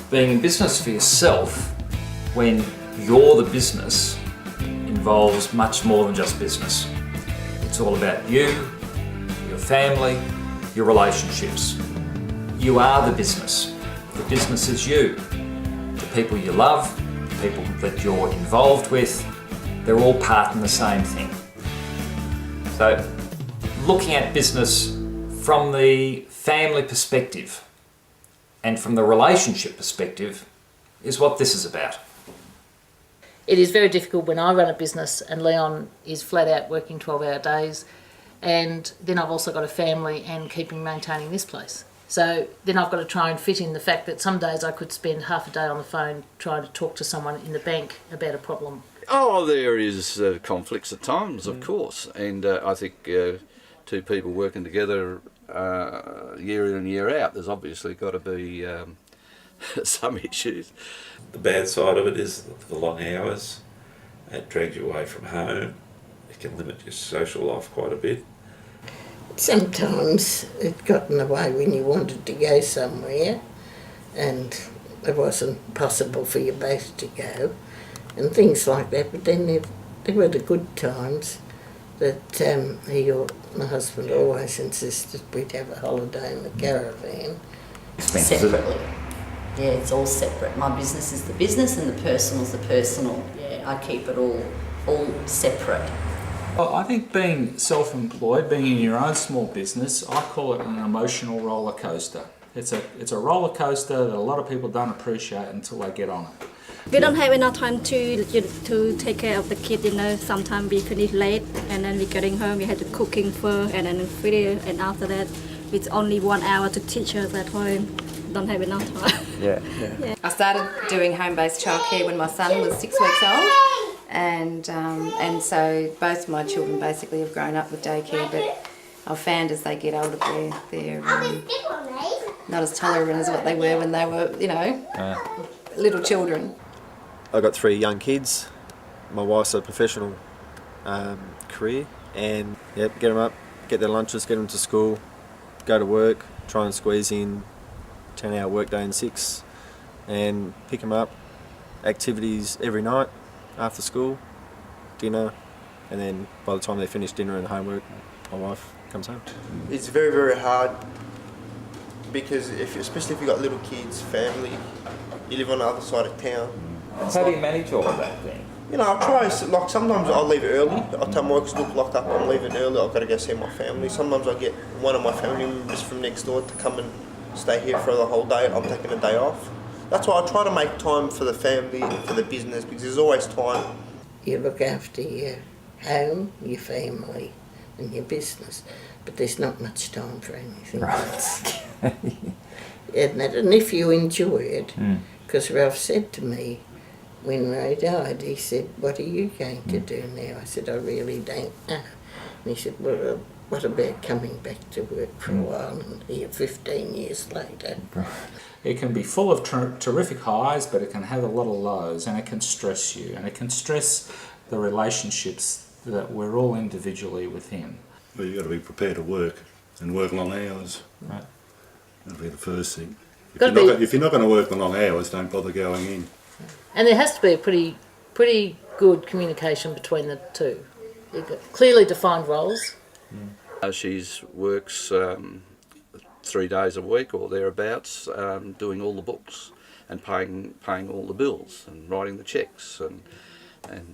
Being in business for yourself, when you're the business, involves much more than just business. It's all about you, your family, your relationships. You are the business. The business is you. The people you love, the people that you're involved with, they're all part in the same thing. So, looking at business from the family perspective and from the relationship perspective is what this is about. It is very difficult when I run a business and Leon is flat out working 12-hour days, and then I've also got a family and maintaining this place. So then I've got to try and fit in the fact that some days I could spend half a day on the phone trying to talk to someone in the bank about a problem. Oh, there is conflicts at times, of course, and I think two people working together year in and year out, there's obviously got to be some issues. The bad side of it is the long hours. It drags you away from home. It can limit your social life quite a bit. Sometimes it got in the way when you wanted to go somewhere and it wasn't possible for you both to go and things like that. But then there were the good times that my husband always insisted we'd have a holiday in the caravan. Separately. Yeah, it's all separate. My business is the business and the personal is the personal. Yeah, I keep it all separate. Well, I think being self-employed, being in your own small business, I call it an emotional roller coaster. It's a roller coaster that a lot of people don't appreciate until they get on it. We don't have enough time to take care of the kids, sometimes we finish late and then we're getting home, we have to cooking first and then video, and after that it's only 1 hour to teach us at home. Don't have enough time. Yeah. I started doing home-based childcare when my son was 6 weeks old, and so both my children basically have grown up with daycare, but I've found as they get older they're not as tolerant as what they were when they were, little children. I've got 3 young kids. My wife's a professional career, and get them up, get their lunches, get them to school, go to work, try and squeeze in 10-hour workday in 6, and pick them up, activities every night after school, dinner, and then by the time they finish dinner and homework, my wife comes home. It's very, very hard because especially if you've got little kids, family, you live on the other side of town. How do you manage all of that then? I try, sometimes I'll leave early. I'll tell my work's locked up, I'm leaving early, I've got to go see my family. Sometimes I get one of my family members from next door to come and stay here for the whole day. I'm taking a day off. That's why I try to make time for the family, for the business, because there's always time. You look after your home, your family and your business, but there's not much time for anything else. And if you enjoy it, because Ralph said to me when Ray died, he said, "What are you going to do now?" I said, "I really don't know." And he said, "Well, what about coming back to work for a while?" And here 15 years later. It can be full of terrific highs, but it can have a lot of lows, and it can stress you, and it can stress the relationships that we're all individually within. Well, you've got to be prepared to work and work long hours. Right. That'll be the first thing. If you're not going to work the long hours, don't bother going in. And there has to be a pretty good communication between the two. You've got clearly defined roles. She works 3 days a week or thereabouts, doing all the books and paying all the bills and writing the cheques and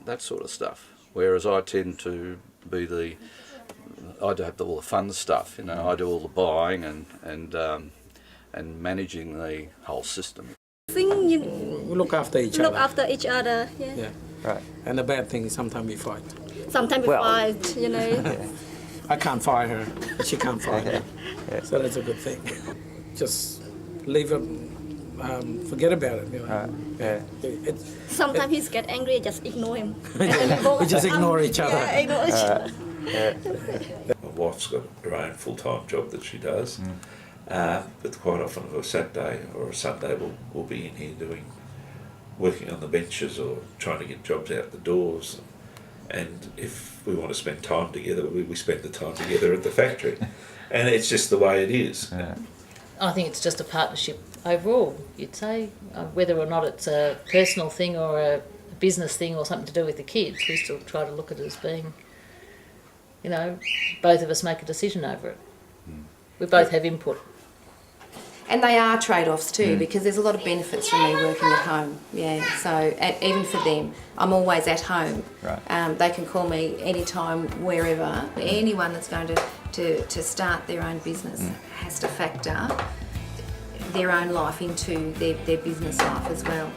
that sort of stuff. Whereas I tend to be I do have all the fun stuff. I do all the buying and managing the whole system. We look after each other. Look after each other, yeah. Right. And the bad thing is sometimes we fight. Sometimes we fight, I can't fire her, she can't fire me. So that's a good thing. Just leave her, forget about it. Sometimes he gets angry, just ignore him. We just ignore each other. Yeah, ignore each other. My wife's got her own full-time job that she does, but quite often on a Saturday or a Sunday we'll be in here working on the benches or trying to get jobs out the doors. And if we want to spend time together, we spend the time together at the factory. And it's just the way it is. I think it's just a partnership overall, you'd say, whether or not it's a personal thing or a business thing or something to do with the kids, we still try to look at it as being, you know, both of us make a decision over it. We both have input. And they are trade-offs too, because there's a lot of benefits from me working at home. Yeah, so even for them, I'm always at home. Right. They can call me anytime, wherever. Anyone that's going to start their own business has to factor their own life into their business life as well.